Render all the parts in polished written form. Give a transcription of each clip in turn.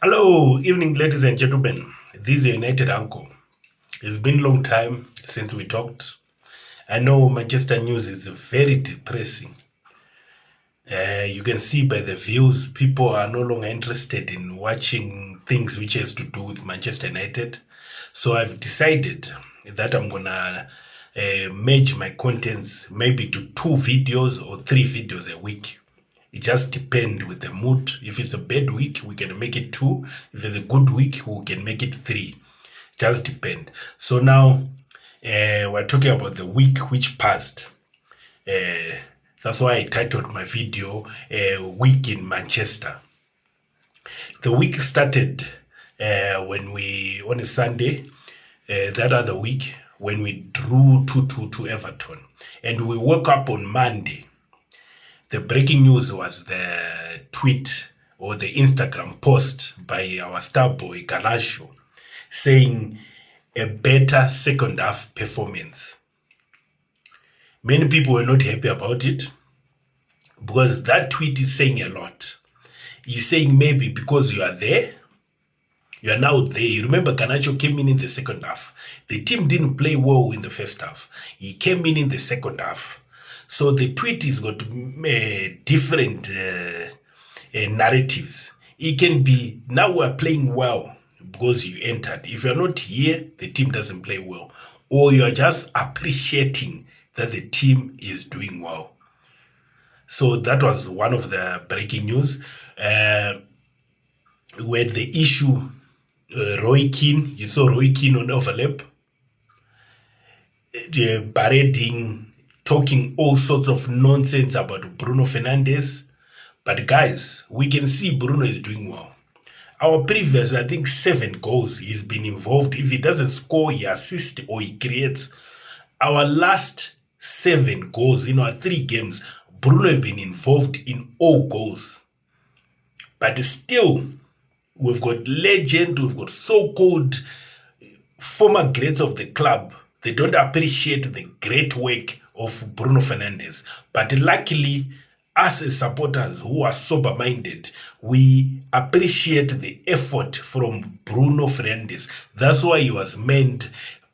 Hello, evening, ladies and gentlemen. This is your United Uncle. It's been a long time since we talked. I know Manchester news is very depressing. You can see by the views, people are no longer interested in watching things which has to do with Manchester United. So I've decided that I'm gonna merge my contents maybe to 2 videos or 3 videos a week. It just depends with the mood. If it's a bad week, we can make it 2. If it's a good week, we can make it 3. Just depend. So now we're talking about the week which passed. That's why I titled my video Week in Manchester. The week started on a Sunday, that other week, when we drew 2-2 to Everton. And we woke up on Monday. The breaking news was the tweet or the Instagram post by our star boy Garnacho saying a better second half performance. Many people were not happy about it because that tweet is saying a lot. He's saying maybe because you are there, you are now there. You remember Garnacho came in the second half. The team didn't play well in the first half. He came in the second half. So the tweet has got different narratives. It can be, now we're playing well because you entered. If you're not here, the team doesn't play well. Or you're just appreciating that the team is doing well. So that was one of the breaking news. Where the issue, Roy Keane, you saw Roy Keane on Overlap, parading, talking all sorts of nonsense about Bruno Fernandes. But guys, we can see Bruno is doing well. Our previous, I think, 7 goals, he's been involved. If he doesn't score, he assists or he creates. Our last 7 goals in our 3 games, Bruno has been involved in all goals. But still, we've got legend, we've got so-called former greats of the club. They don't appreciate the great work of Bruno Fernandes. But luckily, us as supporters who are sober-minded, we appreciate the effort from Bruno Fernandes. That's why he was named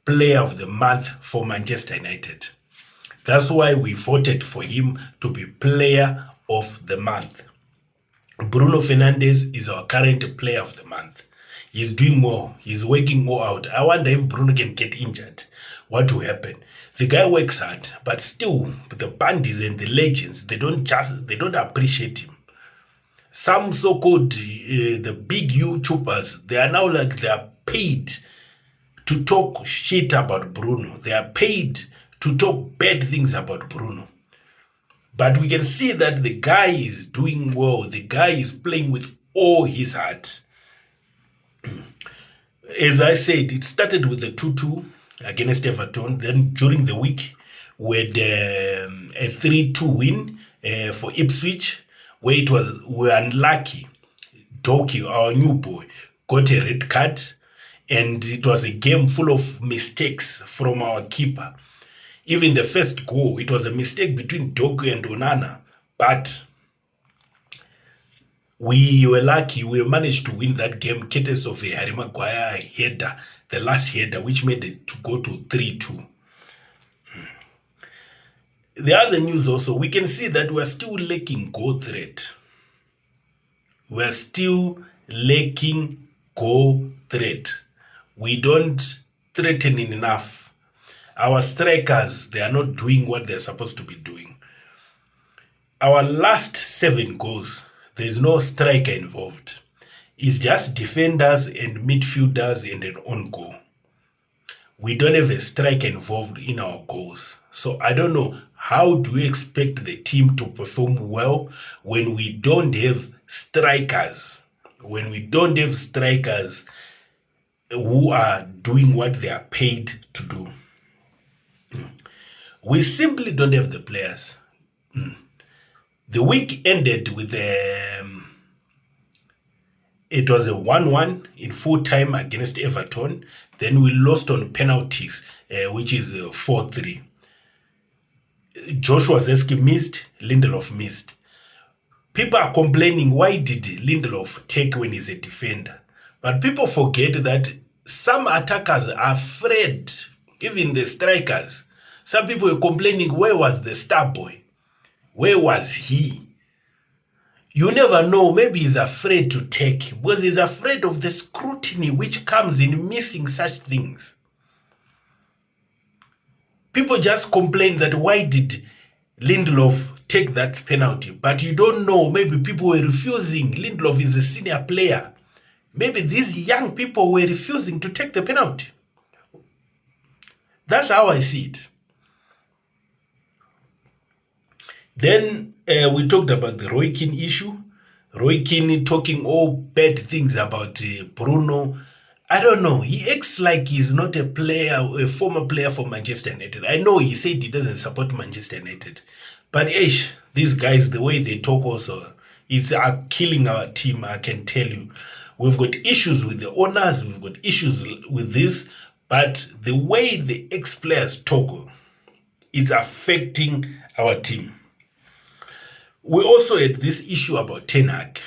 Player of the Month for Manchester United. That's why we voted for him to be Player of the Month. Bruno Fernandes is our current Player of the Month. He's doing more. He's working more out. I wonder if Bruno can get injured. What will happen? The guy works hard, but still, the bandits and the legends, they don't appreciate him. Some so-called the big YouTubers, they are now like they are paid to talk shit about Bruno. They are paid to talk bad things about Bruno. But we can see that the guy is doing well. The guy is playing with all his heart. As I said, it started with the 2-2 against Everton. Then during the week, we had a 3-2 win for Ipswich, where we were unlucky. Doki, our new boy, got a red card, and it was a game full of mistakes from our keeper. Even the first goal, it was a mistake between Doku and Onana, but we were lucky. We managed to win that game courtesy of a Harry Maguire header, the last header, which made it to go to 3-2. The other news also, we can see that we're still lacking goal threat. We're still lacking goal threat. We don't threaten enough. Our strikers, they are not doing what they're supposed to be doing. Our last 7 goals, there is no striker involved. It's just defenders and midfielders and an own goal. We don't have a striker involved in our goals. So I don't know, how do we expect the team to perform well when we don't have strikers? When we don't have strikers who are doing what they are paid to do. We simply don't have the players. The week ended with it was a 1-1 in full time against Everton. Then we lost on penalties, which is 4-3. Joshua Zirkzee missed, Lindelof missed. People are complaining, why did Lindelof take when he's a defender? But people forget that some attackers are afraid, even the strikers. Some people were complaining, where was the star boy? Where was he? You never know, maybe he's afraid to take, because he's afraid of the scrutiny which comes in missing such things. People just complain that why did Lindelof take that penalty? But you don't know, maybe people were refusing. Lindelof is a senior player. Maybe these young people were refusing to take the penalty. That's how I see it. Then we talked about the Roy Keane issue. Roy Keane talking all bad things about Bruno. I don't know. He acts like he's not a player, a former player for Manchester United. I know he said he doesn't support Manchester United. But these guys, the way they talk also, is killing our team, I can tell you. We've got issues with the owners, we've got issues with this, but the way the ex-players talk, it's affecting our team. We also had this issue about Ten Hag.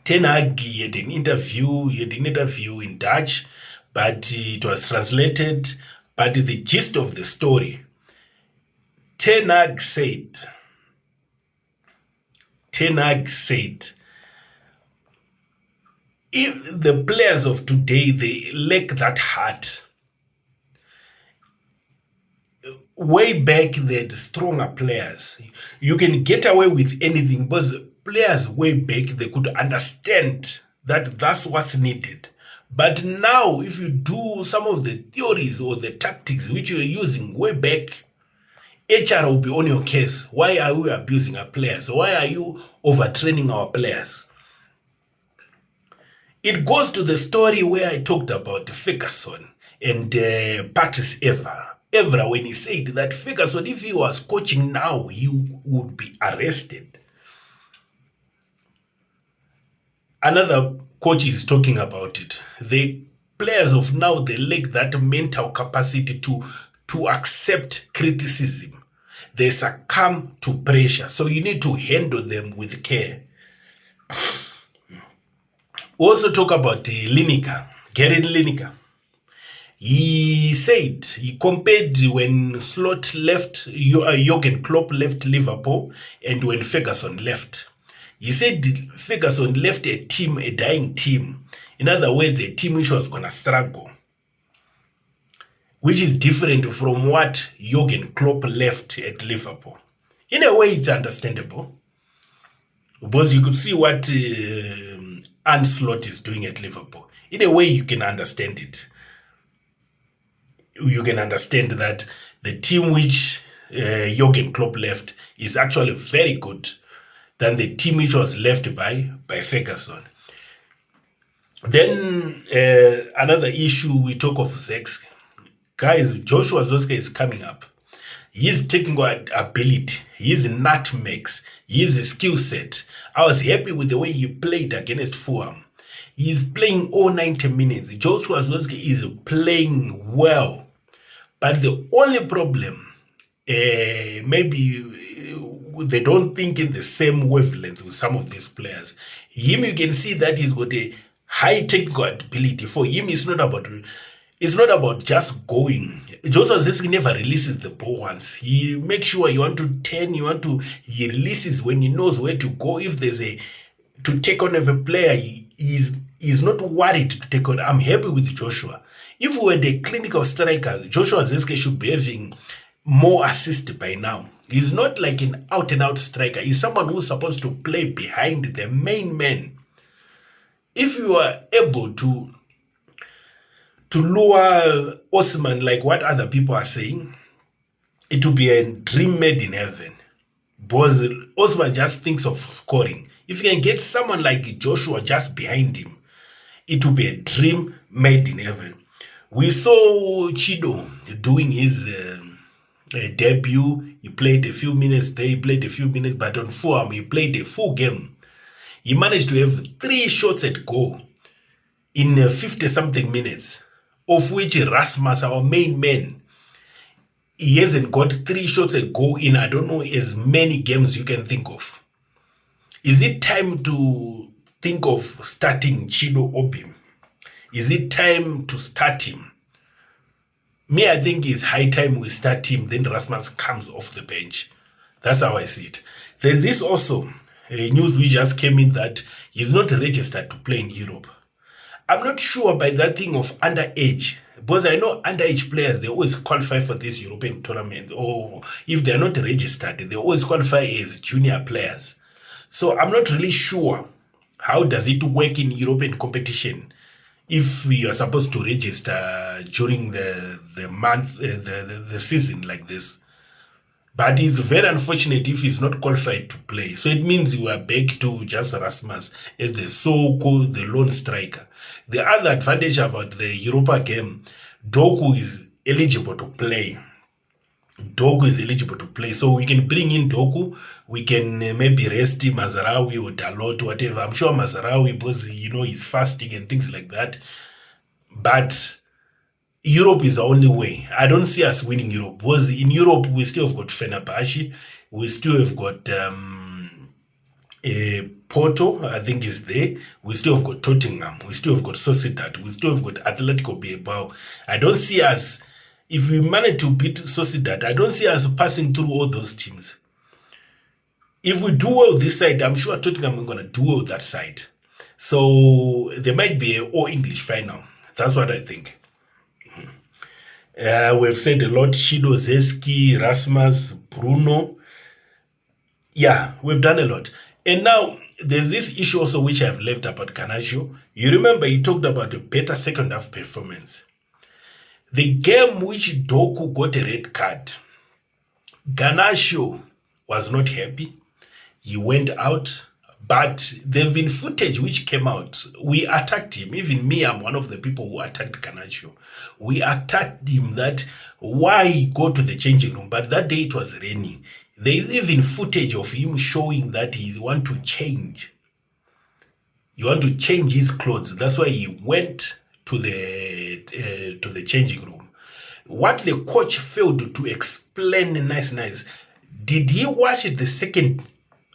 Ten Hag had an interview in Dutch, but it was translated. But the gist of the story, Ten Hag said, if the players of today, they lack that heart. Way back, they had stronger players. You can get away with anything, because players way back, they could understand that that's what's needed. But now, if you do some of the theories or the tactics which you're using way back, HR will be on your case. Why are we abusing our players? Why are you overtraining our players? It goes to the story where I talked about Ferguson and Patrice Evra, when he said that Ferguson, if he was coaching now, he would be arrested. Another coach is talking about it. The players of now, they lack that mental capacity to accept criticism. They succumb to pressure. So you need to handle them with care. We also talk about Lineker, Gary Lineker. He said, he compared when Slot left, Jurgen Klopp left Liverpool, and when Ferguson left. He said Ferguson left a team, a dying team. In other words, a team which was going to struggle. Which is different from what Jurgen Klopp left at Liverpool. In a way, it's understandable. Because you could see what Slot is doing at Liverpool. In a way, you can understand it. You can understand that the team which Jurgen Klopp left is actually very good than the team which was left by Ferguson. Then another issue, we talk of Zirkzee. Guys, Joshua Zirkzee is coming up. His technical ability, his nutmegs, his skill set. I was happy with the way he played against Fulham. He's playing all 90 minutes. Joshua Zirkzee is playing well. But the only problem, maybe they don't think in the same wavelength with some of these players. Him, you can see that he's got a high technical ability. For him, it's not about just going. Joshua Zirkzee never releases the ball once. He makes sure you want to turn, he releases when he knows where to go. If there's to take on of a player, he's not worried to take on. I'm happy with Joshua. If we were the clinical striker, Joshua Zirkzee should be having more assist by now. He's not like an out-and-out striker. He's someone who's supposed to play behind the main man. If you are able to lure Osman like what other people are saying, it will be a dream made in heaven. Because Osman just thinks of scoring. If you can get someone like Joshua just behind him, it will be a dream made in heaven. We saw Chido doing his debut. He played a few minutes there, but on Fulham, he played a full game. He managed to have 3 shots at goal in 50-something minutes, of which Rasmus, our main man, he hasn't got 3 shots at goal in, I don't know, as many games you can think of. Is it time to think of starting Chido Obi? Is it time to start him? Me, I think it's high time we start him, then Rasmus comes off the bench. That's how I see it. There's this also, news which just came in that he's not registered to play in Europe. I'm not sure by that thing of underage, because I know underage players, they always qualify for this European tournament, or if they're not registered, they always qualify as junior players. So I'm not really sure how does it work in European competition if you are supposed to register during the month, the season like this. But it's very unfortunate if he's not qualified to play. So it means you are back to just Rasmus as the so-called the lone striker. The other advantage about the Europa game, Doku is eligible to play. Doku is eligible to play. So we can bring in Doku. We can maybe rest him, Mazarawi or Dalot, whatever. I'm sure Mazarawi, because, he's fasting and things like that. But Europe is the only way. I don't see us winning Europe. Because in Europe, we still have got Fenerbahce. We still have got Porto, I think is there. We still have got Tottenham. We still have got Sociedad. We still have got Atletico Bilbao. I don't see us, if we manage to beat Sociedad, I don't see us passing through all those teams. If we do well this side, I'm sure Tottenham are going to do well that side. So there might be an all-English final. That's what I think. We've said a lot. Chido, Zirkzee, Rasmus, Bruno. Yeah, we've done a lot. And now, there's this issue also which I've left about Garnacho. You remember he talked about a better second half performance. The game which Doku got a red card, Garnacho was not happy. He went out. But there've been footage which came out. We attacked him. Even me, I'm one of the people who attacked Garnacho. We attacked him that why go to the changing room? But that day it was raining. There is even footage of him showing that he want to change. He want to change his clothes. That's why he went to the changing room. What the coach failed to explain nice. Did he watch the second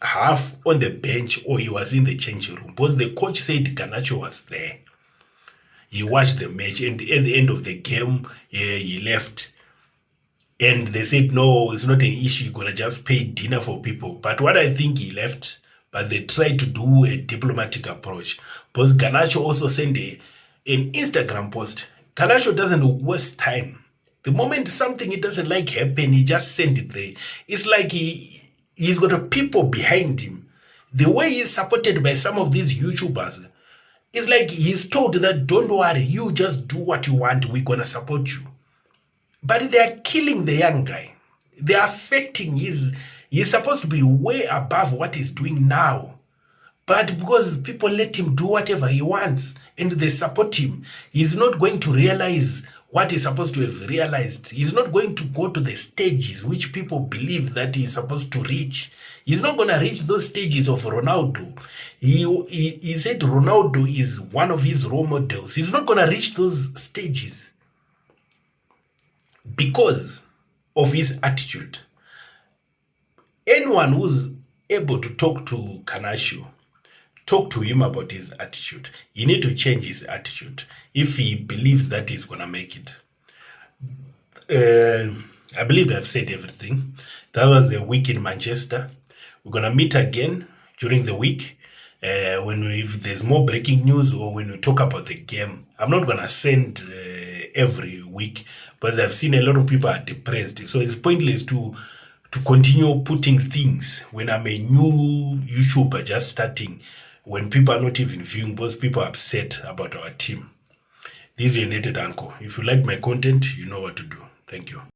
half on the bench or he was in the changing room? Because the coach said Garnacho was there. He watched the match and at the end of the game, he left. And they said, no, it's not an issue. You're going to just pay dinner for people. But what I think, he left, but they tried to do a diplomatic approach. Because Garnacho also sent an Instagram post. Garnacho doesn't waste time. The moment something he doesn't like happen, he just send it there. It's like he's got a people behind him. The way he's supported by some of these YouTubers, it's like he's told that, don't worry, you just do what you want, we're going to support you. But they are killing the young guy. They are affecting he's supposed to be way above what he's doing now. But because people let him do whatever he wants and they support him, he's not going to realize what he's supposed to have realized. He's not going to go to the stages which people believe that he's supposed to reach. He's not going to reach those stages of Ronaldo. He said Ronaldo is one of his role models. He's not going to reach those stages because of his attitude. Anyone who's able to talk to Garnacho, talk to him about his attitude. You need to change his attitude if he believes that he's going to make it. I believe I've said everything. That was the week in Manchester. We're going to meet again during the week. If there's more breaking news or when we talk about the game. I'm not going to send every week, but I've seen a lot of people are depressed. So it's pointless to continue putting things when I'm a new YouTuber just starting, when people are not even viewing, because people are upset about our team. This is your United Uncle. If you like my content, you know what to do. Thank you.